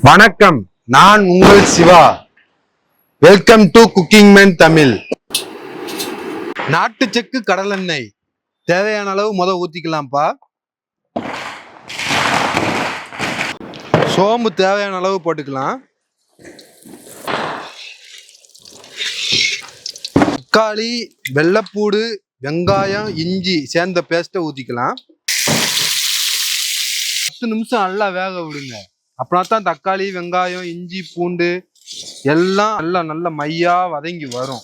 வணக்கம், நான் உங்கள் Siva. Welcome to cooking man Tamil. நாட்டு செக்கு கடலெண்ணெய் தேவையான அளவு ஊத்திக்கலாம்ப்பா. சோம்பு தேவையான அளவு போட்டுக்கலாம். தக்காளி, வெள்ளைப்பூடு, வெங்காயம், இஞ்சி சேர்ந்த பேஸ்ட்டை ஊத்திக்கலாம். 10 நிமிஷம் நல்லா வேக விடுங்க. அப்படின்னா தான் தக்காளி, வெங்காயம், இஞ்சி, பூண்டு எல்லாம் நல்ல மையா வதங்கி வரும்.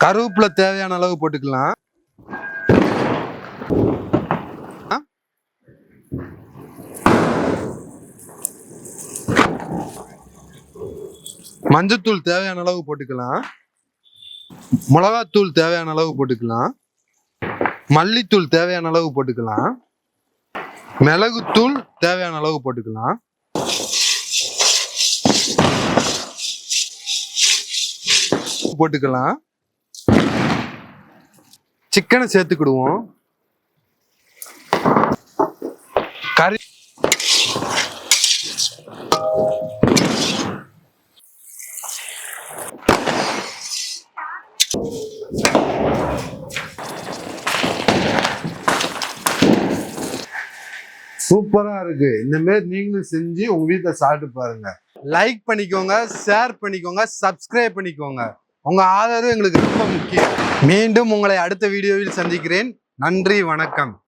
கருவேப்பிலை தேவையான அளவு போட்டுக்கலாம். மஞ்சத்தூள் தேவையான அளவு போட்டுக்கலாம். மிளகாத்தூள் தேவையான அளவு போட்டுக்கலாம். மல்லித்தூள் தேவையான அளவு போட்டுக்கலாம். மிளகுத்தூள் தேவையான அளவு போட்டுக்கலாம். போட்டுக்கலாம். சிக்கனை சேர்த்துக்கிடுவோம். கறி சூப்பரா இருக்கு. இந்த மாதிரி நீங்களும் செஞ்சு உங்க வீட்டுல சாப்பிட்டு பாருங்க. லைக் பண்ணிக்கோங்க, ஷேர் பண்ணிக்கோங்க, சப்ஸ்கிரைப் பண்ணிக்கோங்க. உங்க ஆதரவு எங்களுக்கு ரொம்ப முக்கியம். மீண்டும் உங்களை அடுத்த வீடியோவில் சந்திக்கிறேன். நன்றி, வணக்கம்.